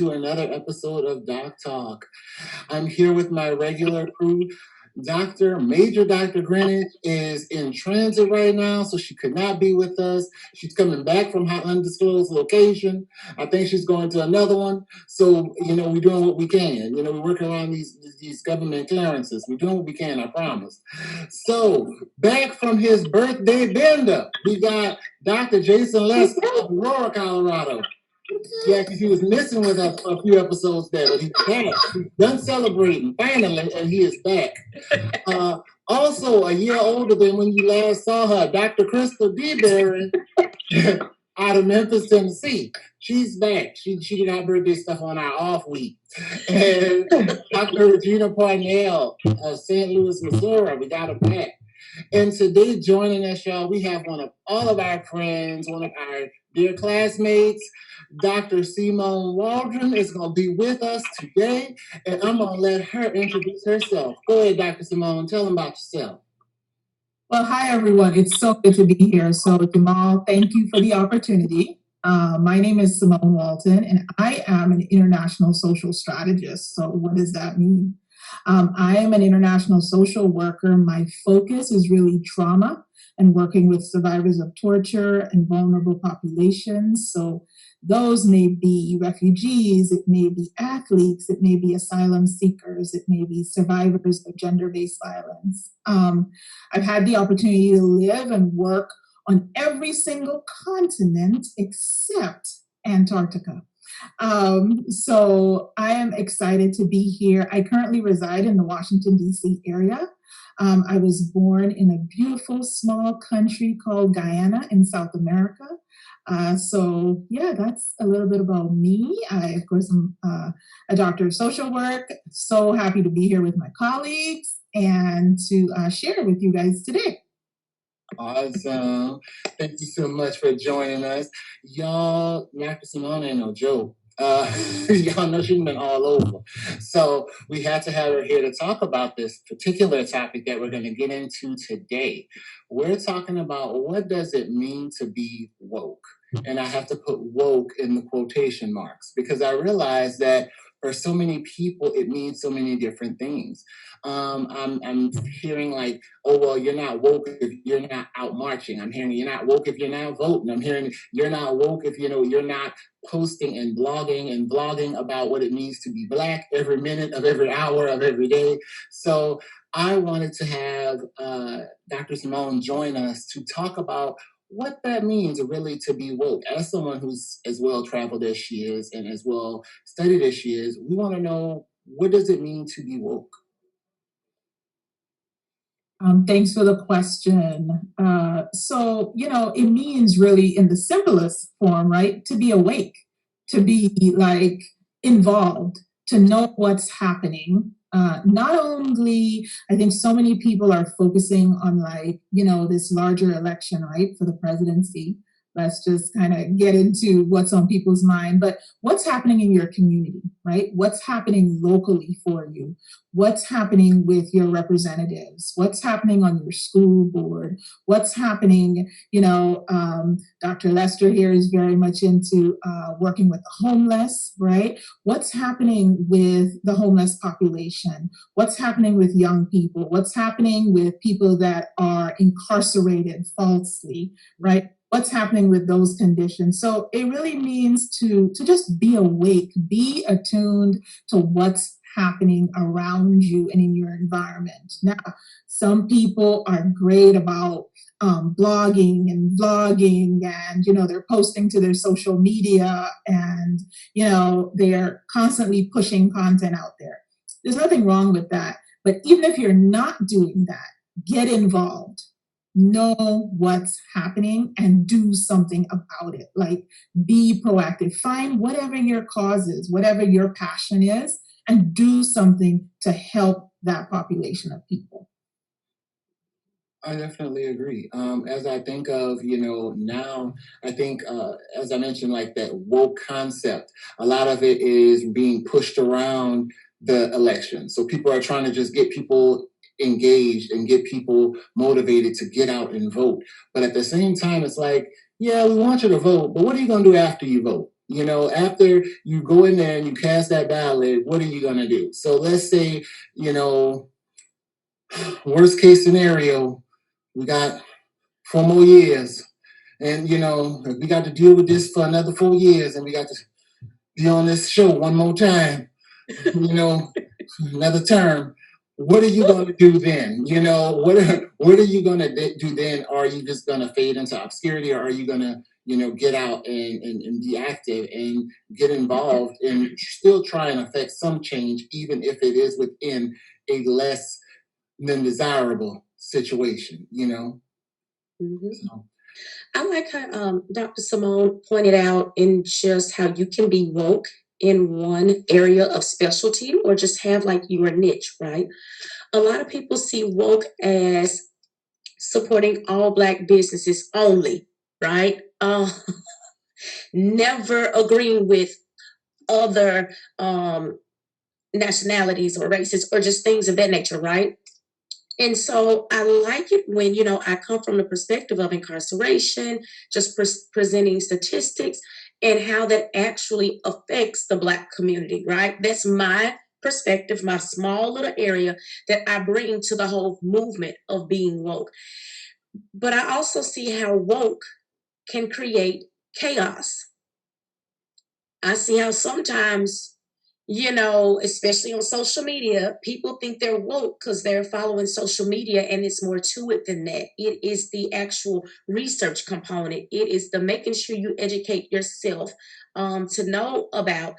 to another episode of Doc Talk. I'm here with my regular crew. Major Dr. Greenidge is in transit right now, so she could not be with us. She's coming back from her undisclosed location. I think she's going to another one. So, we're doing what we can. We're working around these government clearances. We're doing what we can, I promise. So, back from his birthday bender, we got Dr. Jason Lester of Aurora, Colorado. Yeah, because he was missing with us for a few episodes there, but he's back. He's done celebrating, finally, and he is back. Also, a year older than when you last saw her, Dr. Crystal DeBerry out of Memphis, Tennessee. She's back. She did our birthday stuff on our off week. And Dr. Regina Parnell of St. Louis, Missouri, we got her back. And today, joining us, y'all, we have one of all of our friends, one of our dear classmates, Dr. Simone Walton is going to be with us today, and I'm going to let her introduce herself. Go ahead, Dr. Simone. Tell them about yourself. Well, hi, everyone. It's so good to be here. So, Jamaal, thank you for the opportunity. My name is Simone Walton, and I am an international social strategist. So what does that mean? I am an international social worker. My focus is really trauma and working with survivors of torture and vulnerable populations. So those may be refugees, it may be athletes, it may be asylum seekers, it may be survivors of gender-based violence. I've had the opportunity to live and work on every single continent except Antarctica. So I am excited to be here. I currently reside in the Washington, D.C. area. I was born in a beautiful small country called Guyana in South America. So yeah, that's a little bit about me. Of course, I'm a doctor of social work. So happy to be here with my colleagues and to share with you guys today. Awesome. Thank you so much for joining us. Y'all, Dr. Simone ain't no joke. Y'all know she's been all over. So we had to have her here to talk about this particular topic that we're going to get into today. We're talking about what does it mean to be woke? And I have to put woke in the quotation marks because I realize that for so many people, it means so many different things. I'm hearing like, oh, well, you're not woke if you're not out marching. I'm hearing you're not woke if you're not voting. I'm hearing you're not woke if, you're not posting and blogging about what it means to be Black every minute of every hour of every day. So I wanted to have Dr. Simone join us to talk about what that means really to be woke. As someone who's as well traveled as she is and as well studied as she is, we want to know, what does it mean to be woke? Thanks for the question. So, it means really in the simplest form, right? To be awake, to be like involved, to know what's happening. Not only, I think so many people are focusing on this larger election, right, for the presidency. Let's just kind of get into what's on people's mind, but what's happening in your community, right? What's happening locally for you? What's happening with your representatives? What's happening on your school board? What's happening, Dr. Lester here is very much into working with the homeless, right? What's happening with the homeless population? What's happening with young people? What's happening with people that are incarcerated falsely, right? What's happening with those conditions? So it really means to just be awake, be attuned to what's happening around you and in your environment. Now, some people are great about blogging and vlogging and, they're posting to their social media and, they're constantly pushing content out there. There's nothing wrong with that. But even if you're not doing that, get involved. Know what's happening and do something about it. Like, be proactive. Find whatever your cause is, whatever your passion is, and do something to help that population of people. I definitely agree. As I think of, now, I think, as I mentioned, like that woke concept, a lot of it is being pushed around the election. So people are trying to just get people engaged and get people motivated to get out and vote. But at the same time, it's like, yeah, we want you to vote, but what are you going to do after you vote? After you go in there and you cast that ballot, what are you going to do? So let's say, worst case scenario, we got 4 more years. And, we got to deal with this for another 4 years, and we got to be on this show one more time, another term. What are you going to do then? What are you going to do then? Are you just going to fade into obscurity, or are you going to, get out and be active and get involved and still try and affect some change, even if it is within a less than desirable situation, Mm-hmm. So. I like how Dr. Simone pointed out in just how you can be woke in one area of specialty or just have like your niche, right? A lot of people see woke as supporting all Black businesses only, right? Never agreeing with other nationalities or races or just things of that nature, right? And so I like it when, I come from the perspective of incarceration, just presenting statistics and how that actually affects the Black community, right? That's my perspective, my small little area that I bring to the whole movement of being woke. But I also see how woke can create chaos. I see how sometimes, especially on social media, people think they're woke because they're following social media, and it's more to it than that. It is the actual research component. It is the making sure you educate yourself to know about,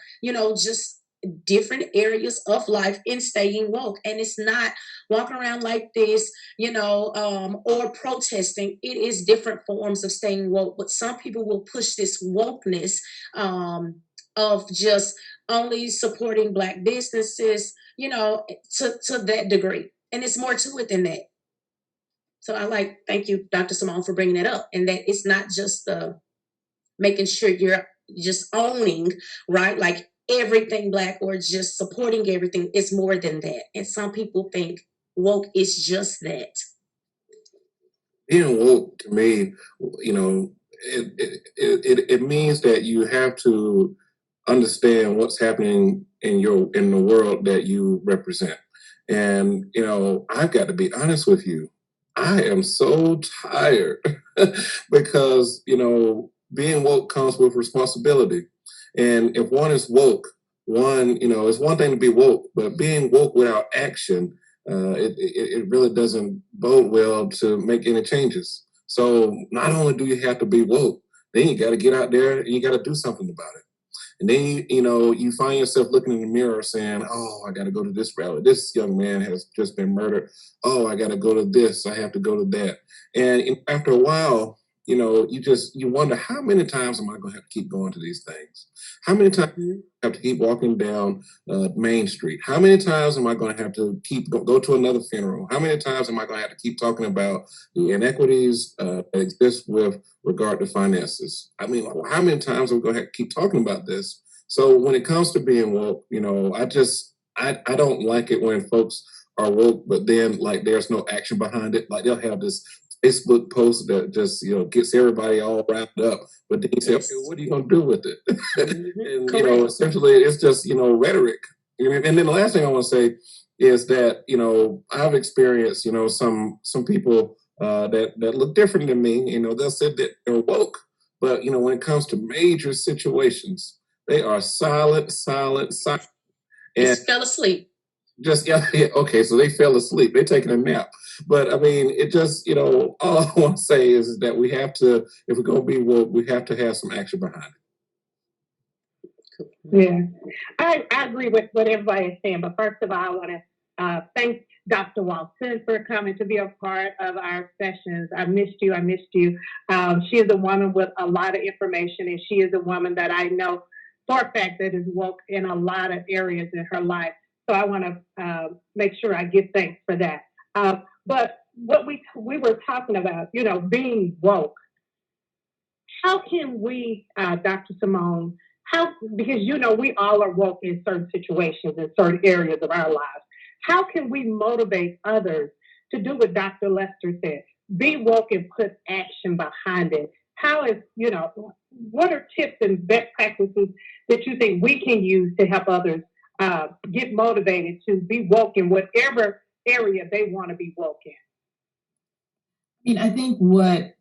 just different areas of life in staying woke. And it's not walking around like this, or protesting. It is different forms of staying woke, but some people will push this wokeness of just only supporting Black businesses, to that degree. And it's more to it than that. So thank you, Dr. Simone, for bringing it up. And that it's not just making sure you're just owning, right? Like everything Black or just supporting everything. It's more than that. And some people think woke is just that. Being woke to me, it means that you have to understand what's happening in the world that you represent. And I've got to be honest with you. I am so tired because being woke comes with responsibility. And if one is woke, it's one thing to be woke, but being woke without action, it really doesn't bode well to make any changes. So not only do you have to be woke, then you got to get out there and you got to do something about it. And then, you find yourself looking in the mirror saying, oh, I got to go to this rally. This young man has just been murdered. Oh, I got to go to this. I have to go to that. And after a while, you wonder, how many times am I going to have to keep going to these things? How many times do I have to keep walking down Main Street? How many times am I going to have to keep go to another funeral? How many times am I going to have to keep talking about the inequities that exist with regard to finances? I mean, how many times are we going to have to keep talking about this? So when it comes to being woke, I don't like it when folks are woke, but then like there's no action behind it. Like they'll have this Facebook post that just gets everybody all wrapped up, but then you say, okay, what are you going to do with it? And essentially it's just rhetoric. And then the last thing I want to say is that I've experienced some people that look different than me. They'll say that they're woke, but when it comes to major situations, they are silent. And just fell asleep. Okay, so they fell asleep. They're taking a nap. But I mean, it just, all I want to say is that we have to, if we're going to be woke, we have to have some action behind it. Yeah, I agree with what everybody is saying. But first of all, I want to thank Dr. Walton for coming to be a part of our sessions. I missed you. She is a woman with a lot of information, and she is a woman that I know for a fact that is woke in a lot of areas in her life. So I want to make sure I give thanks for that. But what we were talking about, being woke. How can we, Dr. Simone, because we all are woke in certain situations, in certain areas of our lives. How can we motivate others to do what Dr. Lester said? Be woke and put action behind it. how is, what are tips and best practices that you think we can use to help others get motivated to be woke in whatever area they want to be woke in? I mean, I think what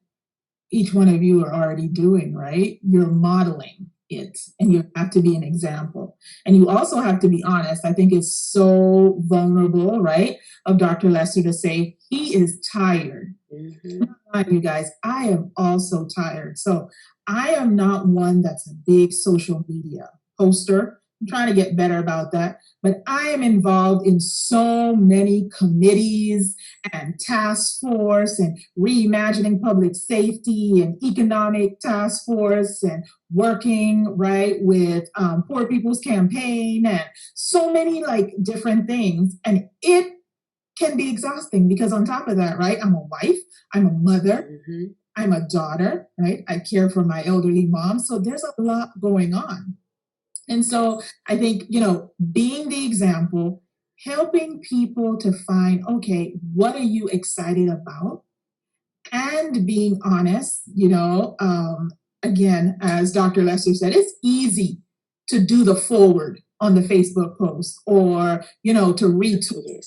each one of you are already doing, right? You're modeling it, and you have to be an example. And you also have to be honest. I think it's so vulnerable, right, of Dr. Lester to say he is tired. Mm-hmm. You guys, I am also tired. So I am not one that's a big social media poster. I'm trying to get better about that. But I am involved in so many committees and task force and reimagining public safety and economic task force and working right with Poor People's Campaign and so many like different things. And it can be exhausting because on top of that, right, I'm a wife, I'm a mother, I'm a daughter, right? I care for my elderly mom. So there's a lot going on. And so I think, being the example, helping people to find, okay, what are you excited about? And being honest, again, as Dr. Lester said, it's easy to do the forward on the Facebook post or, to retweet,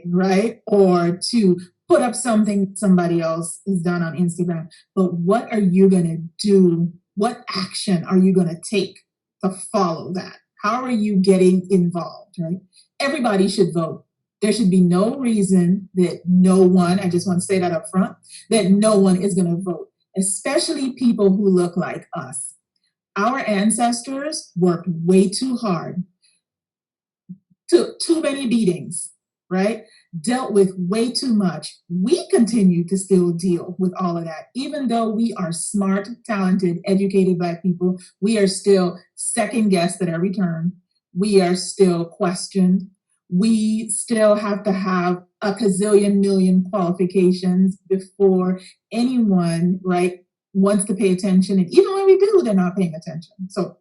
right? Or to put up something somebody else has done on Instagram. But what are you going to do? What action are you going to take to follow that? How are you getting involved, right? Everybody should vote. There should be no reason that no one, I just want to say that up front, that no one is going to vote, especially people who look like us. Our ancestors worked way too hard, took too many beatings, right? Dealt with way too much. We continue to still deal with all of that. Even though we are smart, talented, educated Black people, we are still second guessed at every turn. We are still questioned. We still have to have a gazillion million qualifications before anyone, right, wants to pay attention. And even when we do, they're not paying attention. So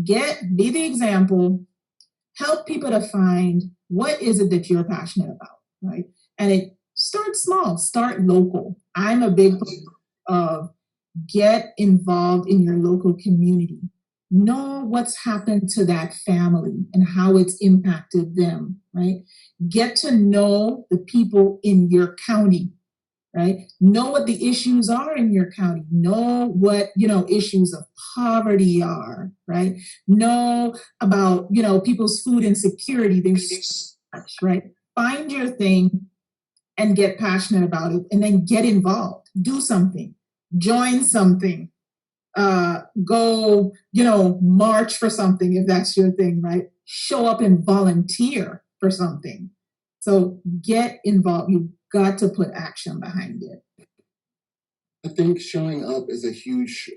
be the example, help people to find what is it that you're passionate about, right? And it starts small, start local. I'm a big person of get involved in your local community. Know what's happened to that family and how it's impacted them, right? Get to know the people in your county, right? Know what the issues are in your county. Know what, issues of poverty are, right? Know about, people's food insecurity. There's so much, right? Find your thing and get passionate about it and then get involved. Do something. Join something. Go, march for something if that's your thing, right? Show up and volunteer for something. So get involved. You've got to put action behind it. I think showing up is a huge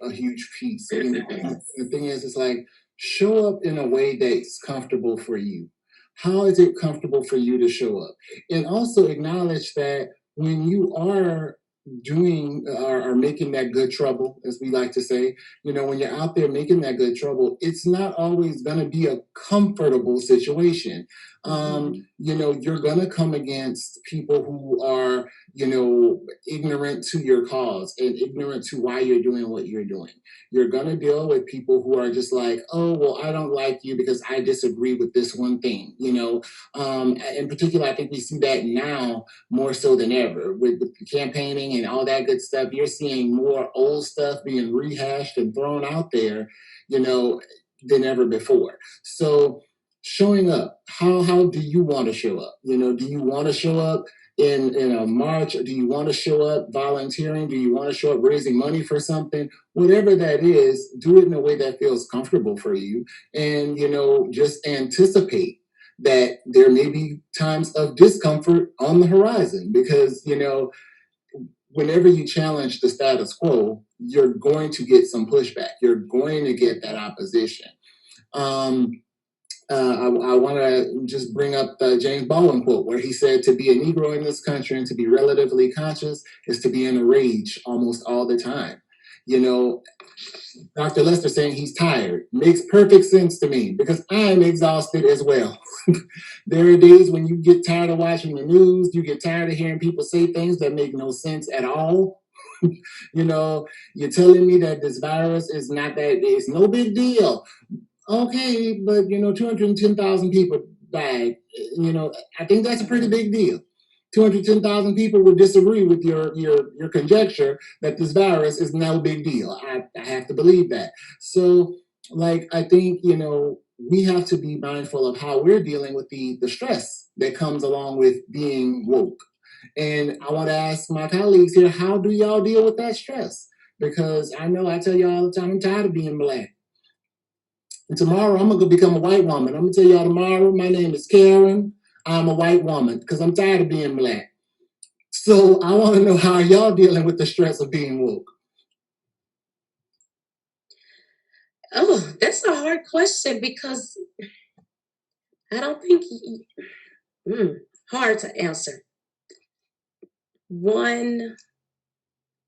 piece. The thing is, it's like, show up in a way that's comfortable for you. How is it comfortable for you to show up? And also acknowledge that when you are doing or making that good trouble, as we like to say, when you're out there making that good trouble, it's not always going to be a comfortable situation. You're going to come against people who are, ignorant to your cause and ignorant to why you're doing what you're doing. You're going to deal with people who are just like, oh, well, I don't like you because I disagree with this one thing, in particular, I think we see that now more so than ever with campaigning and all that good stuff. You're seeing more old stuff being rehashed and thrown out there, than ever before. So showing up, how do you want to show up? Do you want to show up in a march? Do you want to show up volunteering? Do you want to show up raising money for something? Whatever that is, do it in a way that feels comfortable for you. And, just anticipate that there may be times of discomfort on the horizon because, whenever you challenge the status quo, you're going to get some pushback. You're going to get that opposition. I want to just bring up the James Baldwin quote where he said, to be a Negro in this country and to be relatively conscious is to be in a rage almost all the time. Dr. Lester saying he's tired makes perfect sense to me because I'm exhausted as well. There are days when you get tired of watching the news, you get tired of hearing people say things that make no sense at all. You know, you're telling me that this virus is not that, it's no big deal. Okay, but 210,000 people died. I think that's a pretty big deal. 210,000 people would disagree with your conjecture that this virus is no big deal. I have to believe that. So, I think, we have to be mindful of how we're dealing with the stress that comes along with being woke. And I want to ask my colleagues here, how do y'all deal with that stress? Because I know I tell you all the time, I'm tired of being Black. And tomorrow I'm going to become a white woman. I'm going to tell y'all tomorrow, my name is Karen. I'm a white woman because I'm tired of being Black. So I want to know how y'all dealing with the stress of being woke. Oh, that's a hard question because I don't think hard to answer. One,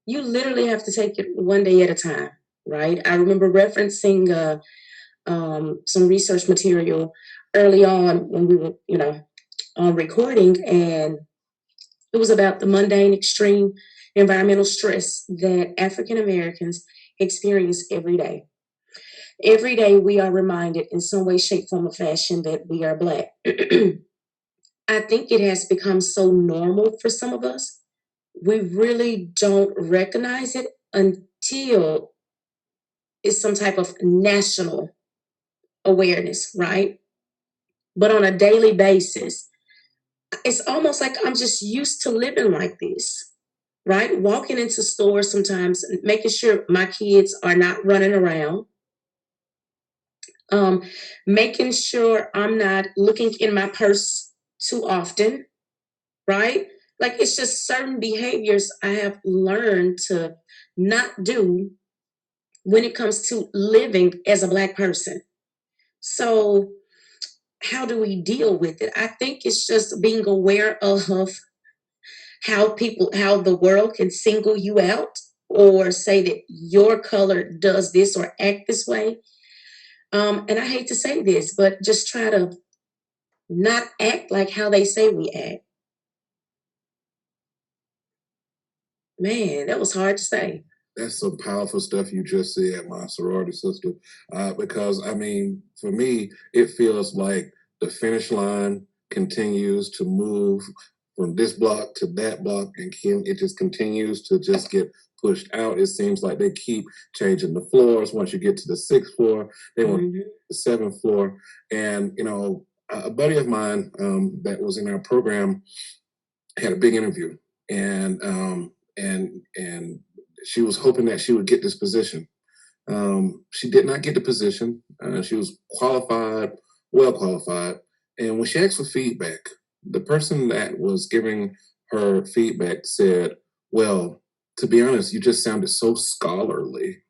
you literally have to take it one day at a time, right? I remember referencing some research material early on when we were, on recording, and it was about the mundane extreme environmental stress that African Americans experience every day. Every day we are reminded in some way, shape, form, or fashion that we are Black. I think it has become so normal for some of us. We really don't recognize it until it's some type of national awareness, right? But on a daily basis, it's almost like I'm just used to living like this, right? Walking into stores sometimes, making sure my kids are not running around, making sure I'm not looking in my purse too often, right? Like it's just certain behaviors I have learned to not do when it comes to living as a Black person. So how do we deal with it? I think it's just being aware of how the world can single you out or say that your color does this or act this way. And I hate to say this, but just try to not act like how they say we act. Man, that was hard to say. That's some powerful stuff you just said, my sorority sister. Because, I mean, for me, it feels like the finish line continues to move from this block to that block, and it just continues to just get pushed out. It seems like they keep changing the floors. Once you get to the 6th floor, they want the 7th floor. And, a buddy of mine that was in our program had a big interview, and she was hoping that she would get this position. She did not get the position. She was qualified, well qualified. And when she asked for feedback, the person that was giving her feedback said, well, to be honest, you just sounded so scholarly.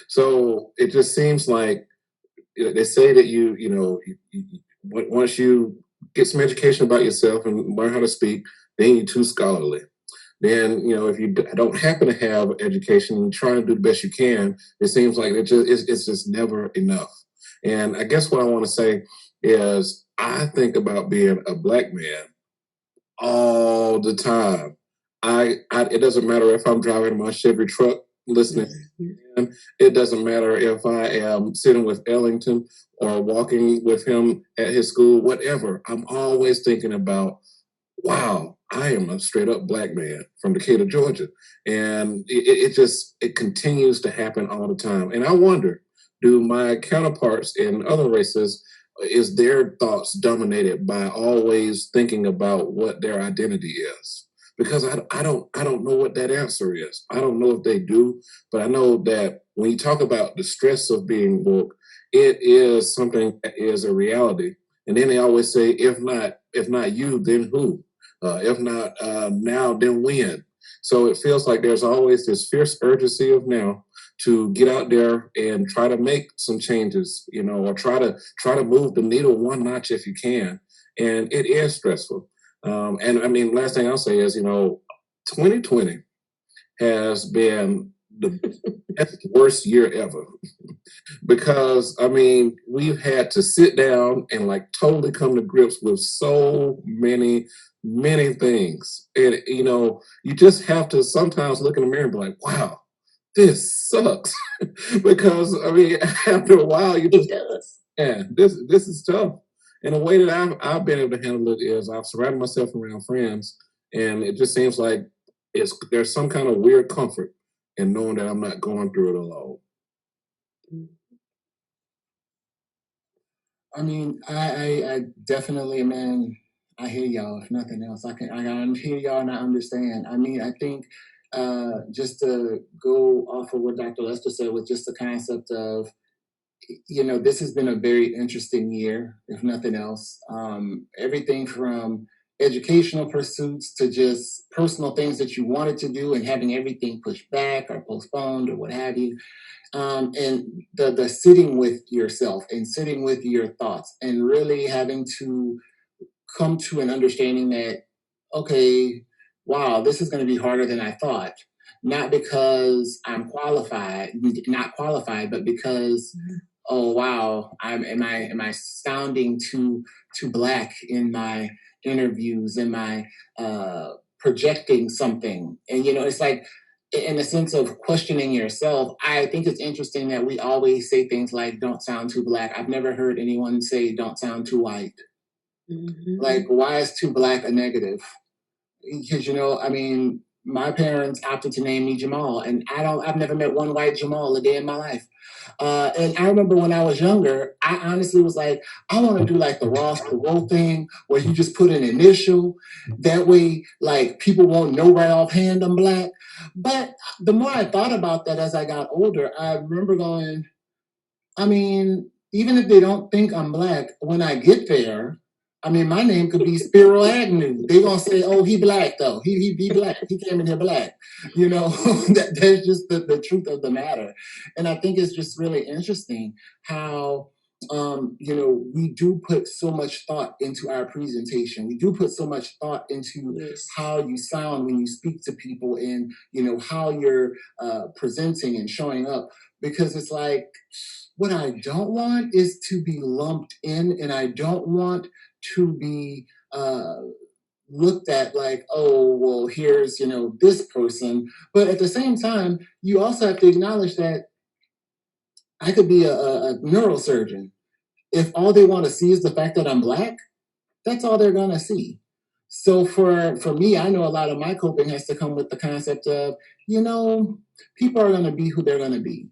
So it just seems like they say that once you get some education about yourself and learn how to speak, then you're too scholarly. Then, if you don't happen to have education and try to do the best you can, it seems like it's just never enough. And I guess what I want to say is I think about being a Black man all the time. It doesn't matter if I'm driving my Chevy truck listening. It doesn't matter if I am sitting with Ellington or walking with him at his school, whatever. I'm always thinking about, wow, I am a straight up Black man from Decatur, Georgia. And it continues to happen all the time. And I wonder, do my counterparts in other races, is their thoughts dominated by always thinking about what their identity is? Because I don't know what that answer is. I don't know if they do, but I know that when you talk about the stress of being woke, it is something that is a reality. And then they always say, if not you, then who? If not now, then when? So it feels like there's always this fierce urgency of now to get out there and try to make some changes, or try to move the needle one notch if you can. And it is stressful. And I mean, last thing I'll say is, 2020 has been the worst year ever. Because, I mean, we've had to sit down and totally come to grips with so many many things. And, you just have to sometimes look in the mirror and be like, wow, this sucks. Because, after a while, you just, yeah, this is tough. And the way that I've been able to handle it is I've surrounded myself around friends, and it just seems like there's some kind of weird comfort in knowing that I'm not going through it alone. I definitely, man, I hear y'all. If nothing else, I hear y'all and I understand. I think just to go off of what Dr. Lester said with just the concept of, this has been a very interesting year, if nothing else. Everything from educational pursuits to just personal things that you wanted to do and having everything pushed back or postponed or what have you. And the sitting with yourself and sitting with your thoughts and really having to come to an understanding that, okay, wow, this is going to be harder than I thought. Not because I'm not qualified, but because, oh wow, am I sounding too Black in my interviews? Am I projecting something? And it's like, in the sense of questioning yourself, I think it's interesting that we always say things like, don't sound too Black. I've never heard anyone say, don't sound too white. Mm-hmm. Like, why is too Black a negative? Because, my parents opted to name me Jamaal, and I've never met one white Jamaal a day in my life. And I remember when I was younger, I honestly was like, I want to do like the Ross Perot thing where you just put an initial. That way, like, people won't know right offhand I'm Black. But the more I thought about that as I got older, I remember going, even if they don't think I'm Black, when I get there, my name could be Spiro Agnew. They're going to say, oh, he Black, though. He Black. He came in here Black. That's just the truth of the matter. And I think it's just really interesting how, we do put so much thought into our presentation. We do put so much thought into how you sound when you speak to people and, how you're presenting and showing up. Because it's like, what I don't want is to be lumped in, and I don't want to be looked at like, oh, well, here's, this person. But at the same time, you also have to acknowledge that I could be a neurosurgeon. If all they want to see is the fact that I'm Black, that's all they're going to see. So for me, I know a lot of my coping has to come with the concept of, people are going to be who they're going to be.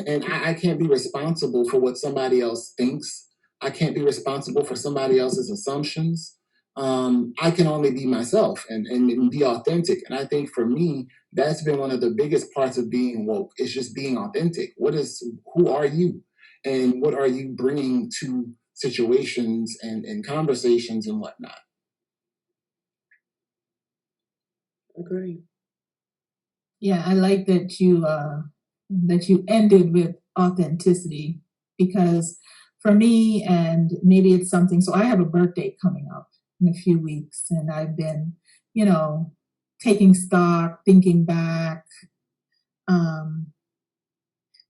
And I can't be responsible for what somebody else thinks. I can't be responsible for somebody else's assumptions. I can only be myself and be authentic. And I think for me, that's been one of the biggest parts of being woke. It's just being authentic. Who are you? And what are you bringing to situations and conversations and whatnot? Agree. Yeah, I like that you ended with authenticity, because for me, and maybe it's something, so I have a birthday coming up in a few weeks, and I've been, taking stock, thinking back.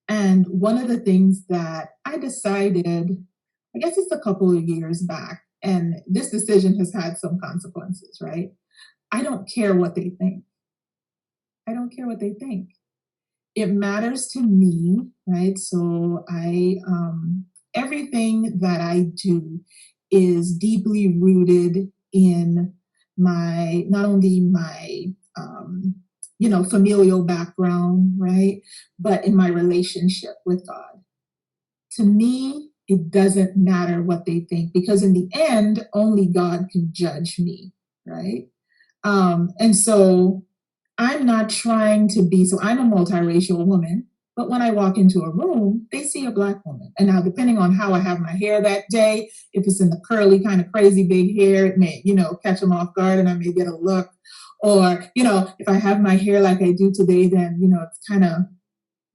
And one of the things that I decided, I guess it's a couple of years back, and this decision has had some consequences, right? I don't care what they think. I don't care what they think. It matters to me, right? So everything that I do is deeply rooted in not only my familial background, right? But in my relationship with God. To me, it doesn't matter what they think, because in the end, only God can judge me, right? And so I'm not trying to be, so I'm a multiracial woman, but when I walk into a room, they see a Black woman. And now, depending on how I have my hair that day, if it's in the curly kind of crazy big hair, it may, catch them off guard and I may get a look. Or, if I have my hair like I do today, then,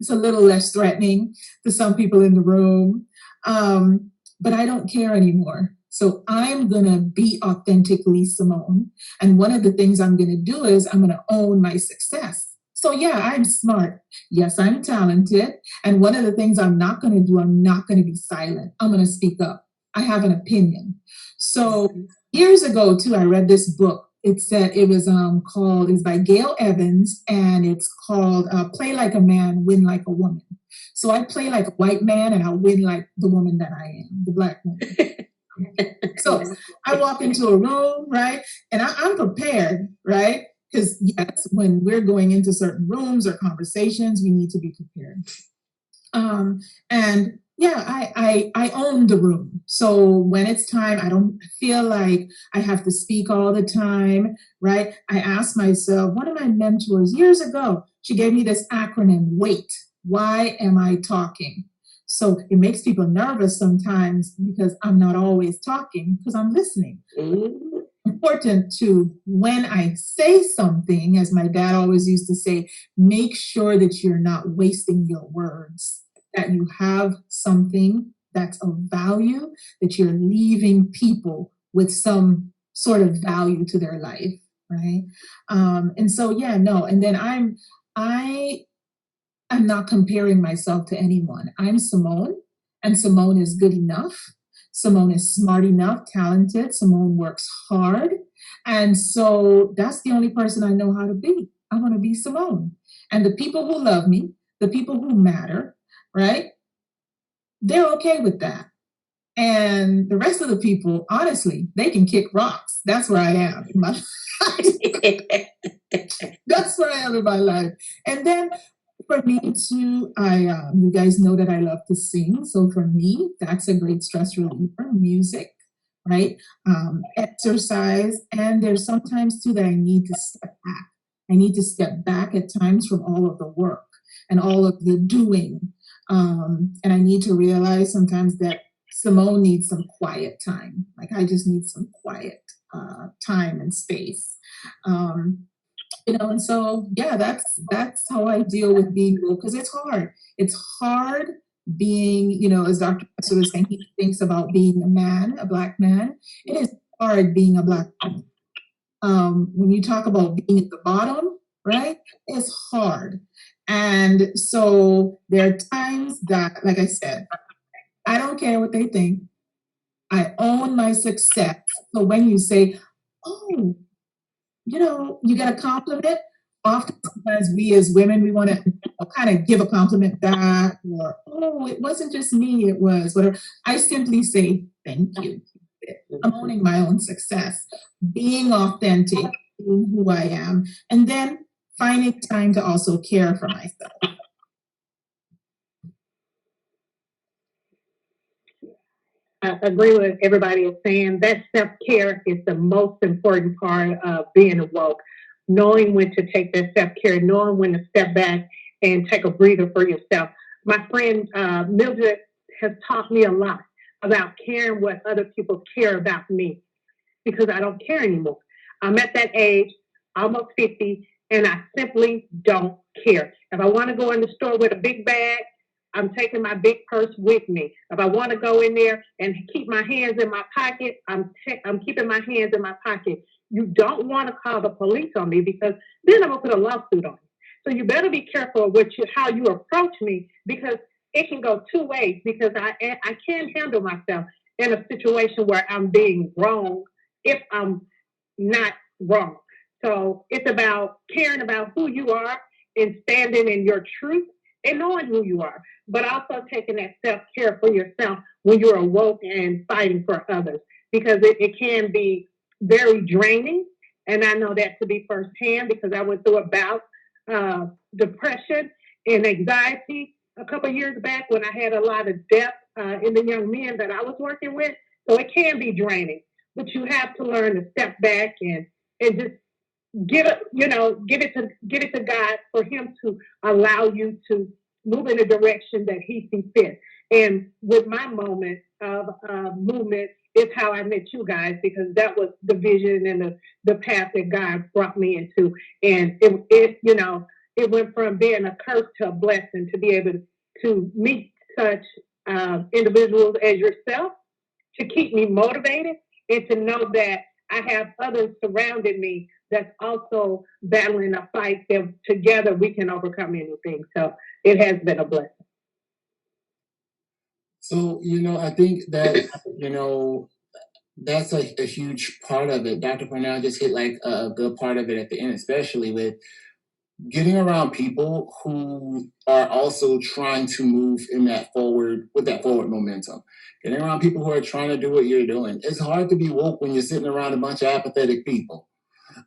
it's a little less threatening to some people in the room. But I don't care anymore. So I'm going to be authentically Simone. And one of the things I'm going to do is I'm going to own my success. So yeah, I'm smart. Yes, I'm talented. And one of the things I'm not going to do, I'm not going to be silent. I'm going to speak up. I have an opinion. So years ago too, I read this book. It said it was called, it's by Gail Evans, and it's called Play Like a Man, Win Like a Woman. So I play like a white man and I win like the woman that I am, the Black woman. So I walk into a room, right? And I'm prepared, right? Because yes, when we're going into certain rooms or conversations, we need to be prepared. And yeah, I own the room. So when it's time, I don't feel like I have to speak all the time, right? I ask myself, one of my mentors years ago, she gave me this acronym, WAIT. Why am I talking? So it makes people nervous sometimes because I'm not always talking because I'm listening. Important to, when I say something, as my dad always used to say, make sure that you're not wasting your words, that you have something that's of value, that you're leaving people with some sort of value to their life, right? And so, yeah, no. And then I'm not comparing myself to anyone. I'm Simone, and Simone is good enough. Simone is smart enough, talented. Simone works hard. And so that's the only person I know how to be. I want to be Simone. And the people who love me, the people who matter, right? They're okay with that. And the rest of the people, honestly, they can kick rocks. That's where I am in my life. That's where I am in my life. And then for me too, you guys know that I love to sing. So for me, that's a great stress reliever, music, right? Exercise. And there's sometimes too that I need to step back. I need to step back at times from all of the work and all of the doing. And I need to realize sometimes that Simone needs some quiet time. Like I just need some quiet time and space. And so, yeah, that's how I deal with being woke, because it's hard. It's hard being, as Dr. Presser was saying, he thinks about being a man, a Black man. It is hard being a Black woman. When you talk about being at the bottom, right, it's hard. And so there are times that, like I said, I don't care what they think. I own my success. So when you say, oh, you get a compliment. Often, sometimes we as women, we want to kind of give a compliment back, or, oh, it wasn't just me, it was whatever. I simply say, thank you. I'm owning my own success, being authentic, being who I am, and then finding time to also care for myself. I agree with everybody is saying. That self-care is the most important part of being woke. Knowing when to take that self-care, knowing when to step back and take a breather for yourself. My friend Mildred has taught me a lot about caring what other people care about me, because I don't care anymore. I'm at that age, almost 50, and I simply don't care. If I want to go in the store with a big bag, I'm taking my big purse with me. If I want to go in there and keep my hands in my pocket, I'm keeping my hands in my pocket. You don't want to call the police on me, because then I'm going to put a lawsuit on you. So you better be careful with how you approach me, because it can go two ways, because I can't handle myself in a situation where I'm being wrong if I'm not wrong. So it's about caring about who you are and standing in your truth and knowing who you are, but also taking that self-care for yourself when you're awoke and fighting for others, because it can be very draining. And I know that to be firsthand, because I went through a bout of depression and anxiety a couple of years back when I had a lot of depth in the young men that I was working with. So it can be draining, but you have to learn to step back and just give it to God for Him to allow you to move in a direction that He sees fit. And with my moment of movement is how I met you guys, because that was the vision and the path that God brought me into. And it went from being a curse to a blessing to be able to meet such individuals as yourself, to keep me motivated, and to know that I have others surrounding me that's also battling a fight that together we can overcome anything. So it has been a blessing. So, I think that, that's a huge part of it. Dr. Parnell just hit like a good part of it at the end, especially with getting around people who are also trying to move with that forward momentum. Getting around people who are trying to do what you're doing. It's hard to be woke when you're sitting around a bunch of apathetic people.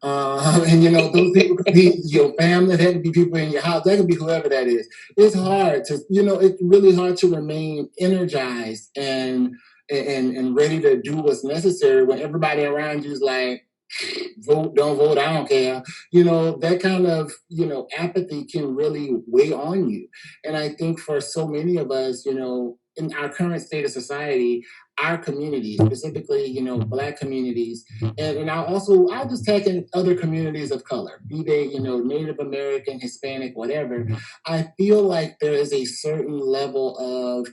And those people could be your family, that could be people in your house, that could be whoever that is. It's hard to, it's really hard to remain energized and ready to do what's necessary when everybody around you is like, vote, don't vote, I don't care. That kind of, apathy can really weigh on you. And I think for so many of us, in our current state of society, our community, specifically, Black communities, and I'll just tag in other communities of color, be they, Native American, Hispanic, whatever. I feel like there is a certain level of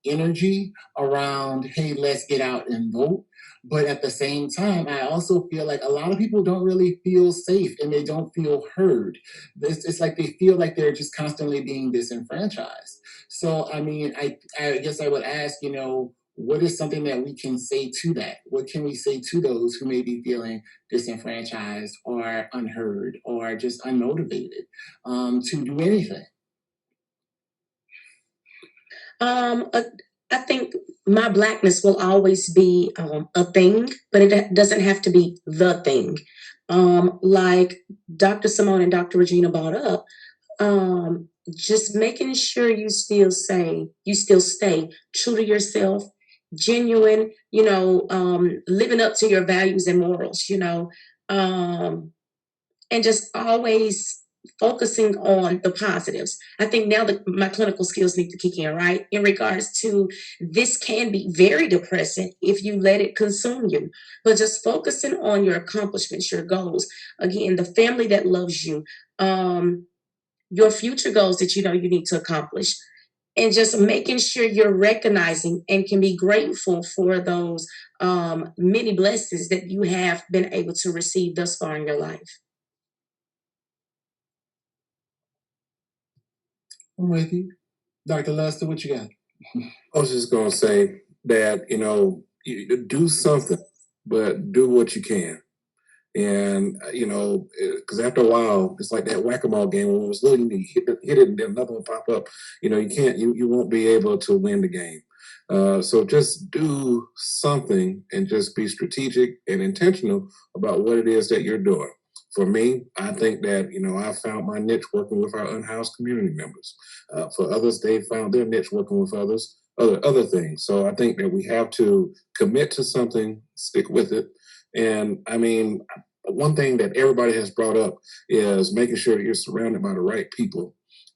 energy around, hey, let's get out and vote. But at the same time, I also feel like a lot of people don't really feel safe and they don't feel heard. It's like they feel like they're just constantly being disenfranchised. So, I mean, I guess I would ask, what is something that we can say to that? What can we say to those who may be feeling disenfranchised or unheard or just unmotivated to do anything? I think my Blackness will always be a thing, but it doesn't have to be the thing. Like Dr. Simone and Dr. Regina brought up, just making sure you still stay true to yourself, genuine, living up to your values and morals, and just always focusing on the positives. I think now that my clinical skills need to kick in, right? In regards to this can be very depressing if you let it consume you, but just focusing on your accomplishments, your goals. Again, the family that loves you, your future goals that you need to accomplish, and just making sure you're recognizing and can be grateful for those many blessings that you have been able to receive thus far in your life. I'm with you. Dr. Lester, what you got? I was just going to say that, you do something, but do what you can. And, because after a while, it's like that whack-a-mole game when it was little, you hit it and then another one pop up. You won't be able to win the game. So just do something and just be strategic and intentional about what it is that you're doing. For me, I think that, I found my niche working with our unhoused community members. For others, they found their niche working with other things. So I think that we have to commit to something, stick with it. And I mean, one thing that everybody has brought up is making sure that you're surrounded by the right people.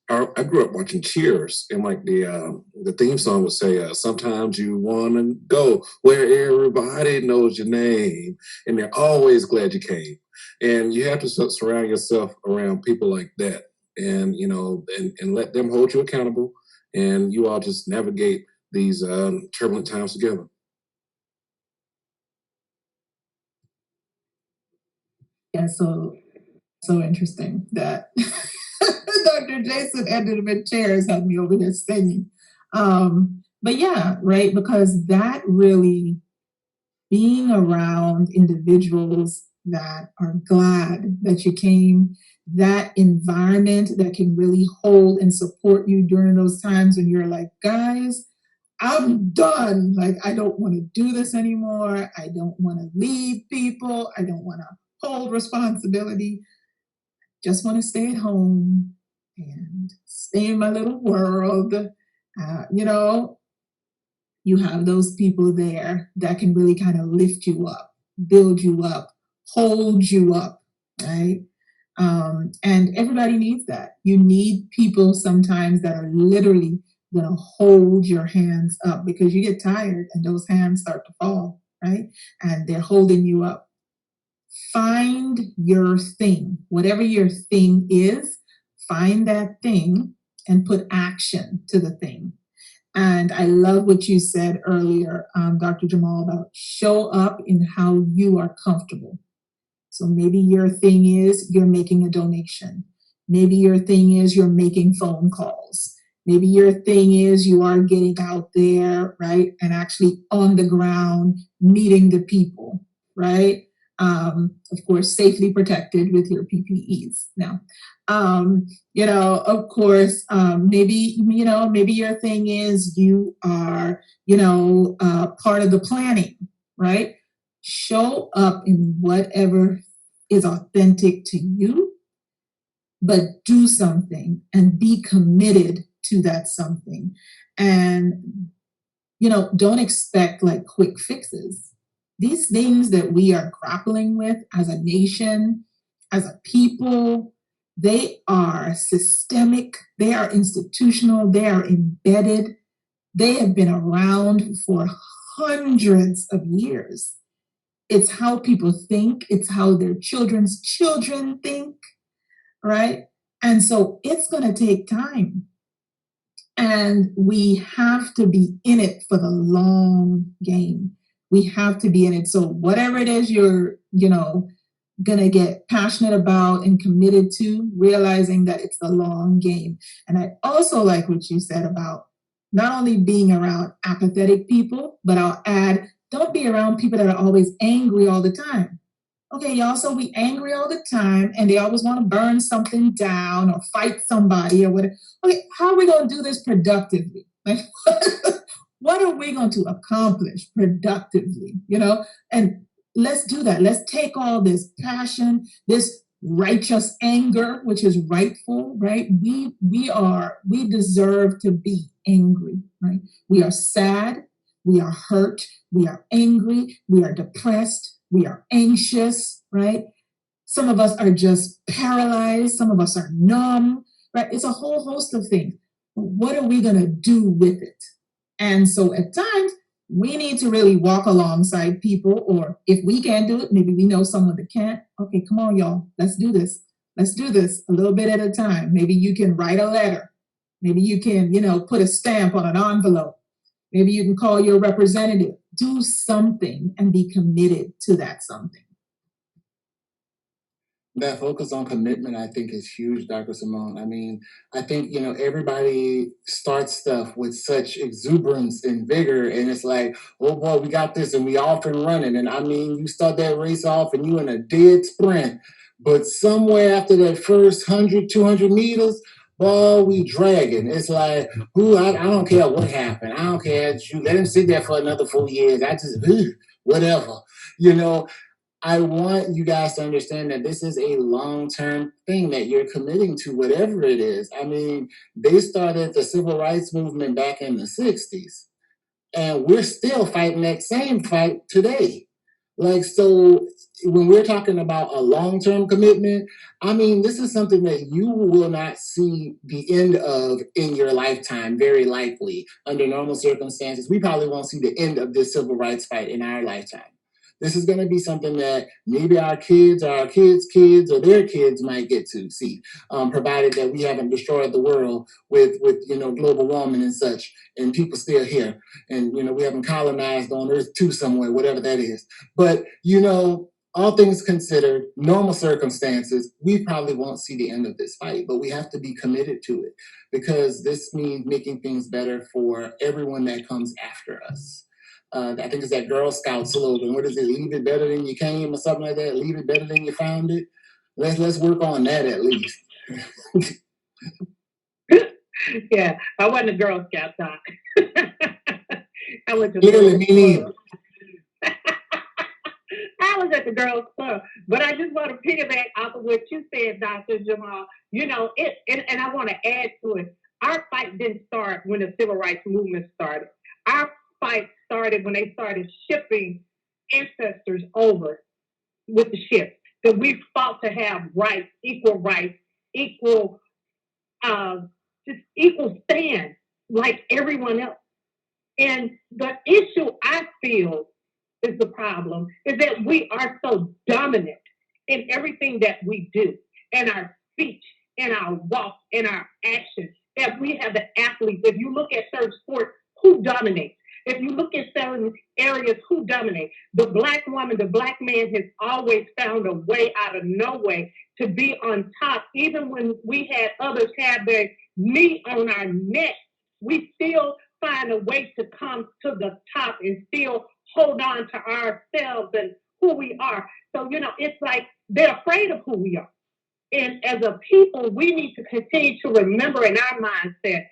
I grew up watching Cheers, and like the theme song would say, sometimes you want to go where everybody knows your name, and they're always glad you came. And you have to surround yourself around people like that, and and let them hold you accountable, and you all just navigate these turbulent times together. Yeah, so interesting that Dr. Jason ended up in Chairs had me over here singing. But yeah, right, because that really being around individuals that are glad that you came, that environment that can really hold and support you during those times when you're like, guys, I'm done. Like, I don't want to do this anymore. I don't want to lead people. I don't want to hold responsibility. Just want to stay at home and stay in my little world. You have those people there that can really kind of lift you up, build you up, hold you up, right? And everybody needs that. You need people sometimes that are literally going to hold your hands up because you get tired and those hands start to fall, right? And they're holding you up. Find your thing, whatever your thing is, find that thing and put action to the thing. And I love what you said earlier, Dr. Jamaal, about show up in how you are comfortable. So maybe your thing is you're making a donation. Maybe your thing is you're making phone calls. Maybe your thing is you are getting out there, right? And actually on the ground, meeting the people, right? Of course, safely protected with your PPEs. Now, of course, maybe your thing is you are, part of the planning, right? Show up in whatever is authentic to you, but do something and be committed to that something. And, don't expect like quick fixes. These things that we are grappling with as a nation, as a people, they are systemic, they are institutional, they are embedded, they have been around for hundreds of years. It's how people think, it's how their children's children think, right? And so it's going to take time. And we have to be in it for the long game. We have to be in it. So whatever it is you're, going to get passionate about and committed to, realizing that it's the long game. And I also like what you said about not only being around apathetic people, but I'll add, don't be around people that are always angry all the time. Okay, y'all, so we angry all the time and they always want to burn something down or fight somebody or whatever. Okay, how are we going to do this productively? Like, what are we going to accomplish productively? And let's do that. Let's take all this passion, this righteous anger, which is rightful, right? We deserve to be angry, right? We are sad, we are hurt, we are angry, we are depressed, we are anxious, right? Some of us are just paralyzed. Some of us are numb, right? It's a whole host of things. What are we going to do with it? And so at times, we need to really walk alongside people, or if we can't do it, maybe we know someone that can't. Okay, come on, y'all. Let's do this. Let's do this a little bit at a time. Maybe you can write a letter. Maybe you can, put a stamp on an envelope. Maybe you can call your representative. Do something and be committed to that something. That focus on commitment, I think, is huge, Dr. Simone. I mean, I think, everybody starts stuff with such exuberance and vigor, and it's like, oh boy, we got this, and we off and running. And I mean, you start that race off and you in a dead sprint, but somewhere after that first 100, 200 meters, boy, we dragging. It's like, I don't care what happened. I don't care. You let him sit there for another 4 years. I just, whatever, I want you guys to understand that this is a long-term thing that you're committing to, whatever it is. I mean, they started the civil rights movement back in the 60s, and we're still fighting that same fight today. Like, so when we're talking about a long-term commitment, I mean, this is something that you will not see the end of in your lifetime, very likely. Under normal circumstances, we probably won't see the end of this civil rights fight in our lifetime. This is going to be something that maybe our kids or our kids' kids or their kids might get to see, provided that we haven't destroyed the world with global warming and such, and people still here, and we haven't colonized on Earth 2 somewhere, whatever that is. But all things considered, normal circumstances, we probably won't see the end of this fight, but we have to be committed to it because this means making things better for everyone that comes after us. I think it's that Girl Scout slogan. What is it? Leave it better than you came, or something like that. Leave it better than you found it. Let's work on that at least. Yeah, I wasn't a Girl Scout, Doc. I went to Clearly, me neither. I was at the Girls Club, but I just want to piggyback off of what you said, Dr. Jamaal. And I want to add to it. Our fight didn't start when the civil rights movement started. Our fight started when they started shipping ancestors over with the ship. That we fought to have rights, equal, just equal stand like everyone else. And the issue I feel is the problem is that we are so dominant in everything that we do, in our speech, in our walk, in our actions, that we have the athletes. If you look at certain sports, who dominates? If you look at certain areas, who dominates? The Black woman, the Black man has always found a way out of no way to be on top, even when we had others have their knee on our neck, we still find a way to come to the top and still hold on to ourselves and who we are. So, it's like they're afraid of who we are. And as a people, we need to continue to remember in our mindset,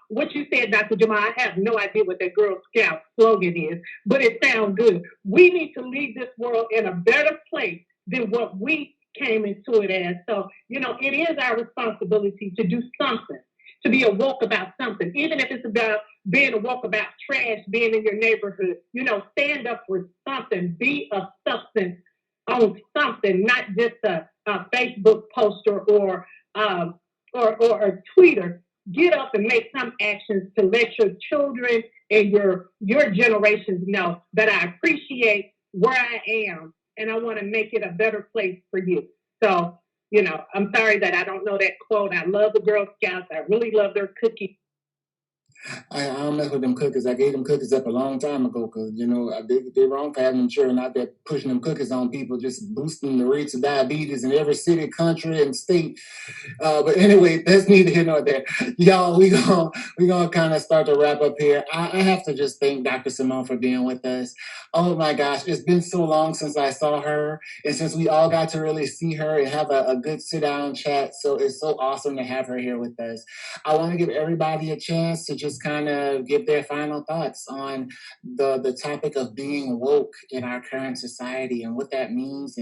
what you said, Dr. Jamaal, I have no idea what that Girl Scout slogan is, but it sounds good. We need to leave this world in a better place than what we came into it as. So, it is our responsibility to do something, to be awoke about something, even if it's about being awoke about trash being in your neighborhood. Stand up for something, be of substance on something, not just a Facebook poster or a tweeter. Get up and make some actions to let your children and your generations know that I appreciate where I am and I want to make it a better place for you. So, I'm sorry that I don't know that quote. I love the Girl Scouts. I really love their cookies. I don't mess with them cookies. I gave them cookies up a long time ago because, they're wrong for having them children out there pushing them cookies on people, just boosting the rates of diabetes in every city, country, and state. But anyway, that's neither here nor there. Y'all, we gonna kind of start to wrap up here. I have to just thank Dr. Simone for being with us. Oh my gosh, it's been so long since I saw her, and since we all got to really see her and have a good sit-down chat. So it's so awesome to have her here with us. I want to give everybody a chance to just kind of give their final thoughts on the topic of being woke in our current society and what that means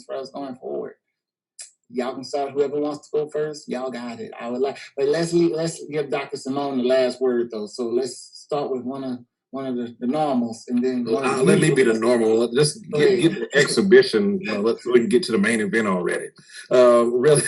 for us going forward. Y'all can start. Whoever wants to go first, y'all got it. I would like, but let's give Dr. Simone the last word though. So let's start with one of the normals, and then let me be the normal. Let's get the exhibition. So we can get to the main event already. Really,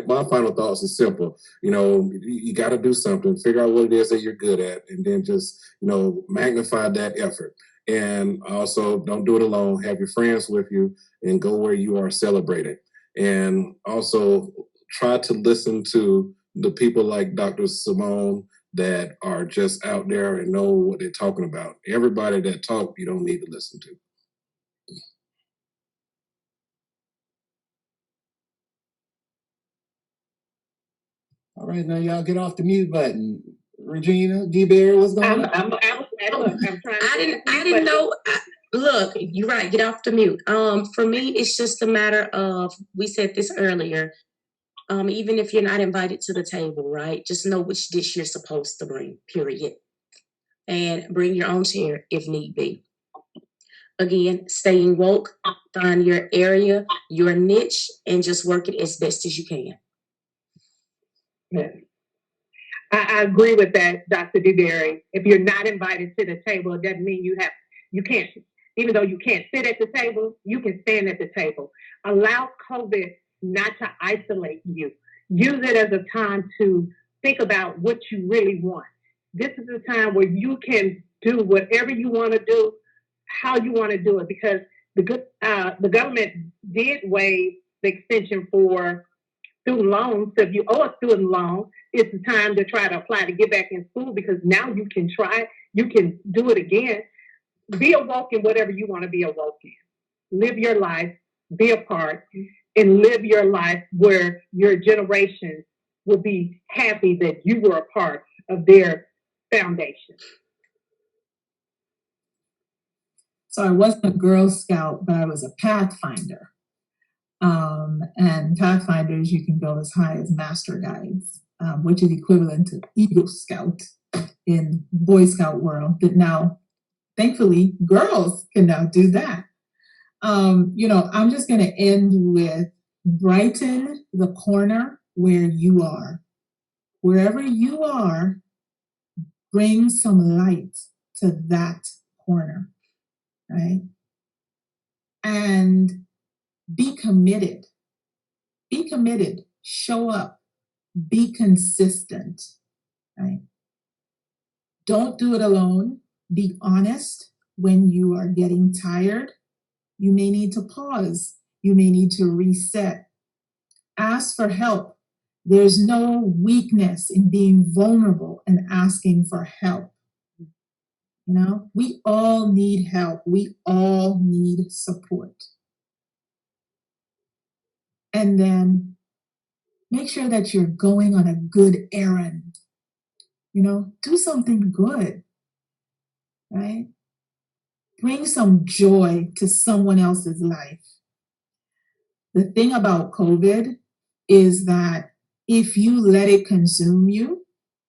my final thoughts is simple. You got to do something. Figure out what it is that you're good at, and then just magnify that effort. And also, don't do it alone. Have your friends with you, and go where you are celebrated. And also try to listen to the people like Dr. Simone that are just out there and know what they're talking about. Everybody that talk, you don't need to listen to. All right, now y'all get off the mute button. Regina, DeBerry, what's going on? I'm trying. I didn't know. Look, you're right. Get off the mute. For me, it's just a matter of, we said this earlier. Even if you're not invited to the table, right? Just know which dish you're supposed to bring, period. And bring your own chair if need be. Again, staying woke, find your area, your niche, and just work it as best as you can. Yes. I agree with that, Dr. DeBerry. If you're not invited to the table, it doesn't mean you can't, even though you can't sit at the table, you can stand at the table. Allow COVID not to isolate you. Use it as a time to think about what you really want. This is a time where you can do whatever you want to do, how you want to do it, because the government did waive the extension for student loans. So if you owe a student loan, it's the time to try to apply to get back in school, because now you can do it again. Be awoke in whatever you want to be awoke in. Live your life, be a part, and live your life where your generation will be happy that you were a part of their foundation. So I wasn't a Girl Scout, but I was a Pathfinder. And Pathfinders, you can go as high as Master Guides, which is equivalent to Eagle Scout in Boy Scout world. But now, thankfully, girls can now do that. I'm just going to end with brighten the corner where you are. Wherever you are, bring some light to that corner, right? And be committed. Be committed. Show up. Be consistent, right? Don't do it alone. Be honest when you are getting tired. You may need to pause. You may need to reset. Ask for help. There's no weakness in being vulnerable and asking for help. We all need help. We all need support. And then Make sure that you're going on a good errand. Do something good, right? Bring some joy to someone else's life. The thing about COVID is that if you let it consume you,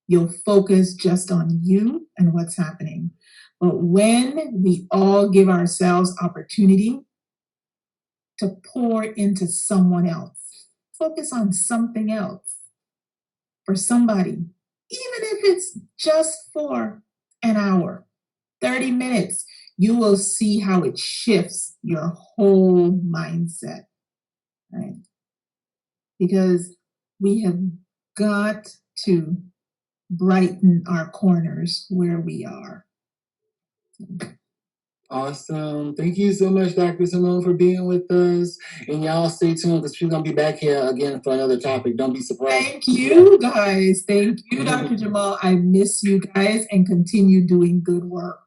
you'll focus just on you and what's happening. But when we all give ourselves opportunity to pour into someone else, focus on something else for somebody, even if it's just for an hour, 30 minutes, you will see how it shifts your whole mindset, right? Because we have got to brighten our corners where we are. Awesome. Thank you so much, Dr. Simone, for being with us. And y'all stay tuned because she's going to be back here again for another topic. Don't be surprised. Thank you, guys. Thank you, Dr. Jamaal. I miss you guys and continue doing good work.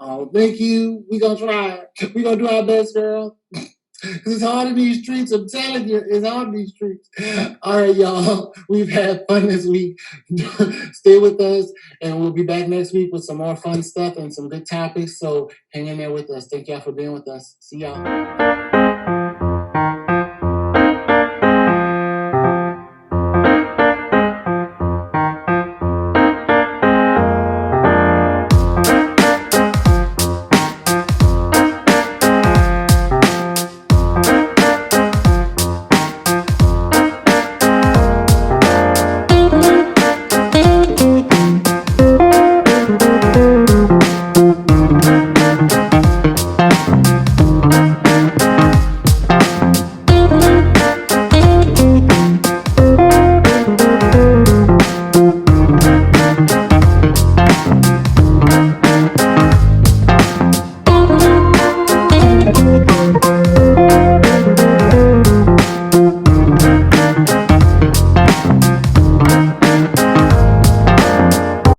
Oh, thank you. We're going to try. We're going to do our best, girl. Because it's hard in these streets. I'm telling you, it's hard in these streets. All right, y'all. We've had fun this week. Stay with us, and we'll be back next week with some more fun stuff and some good topics. So hang in there with us. Thank y'all for being with us. See y'all.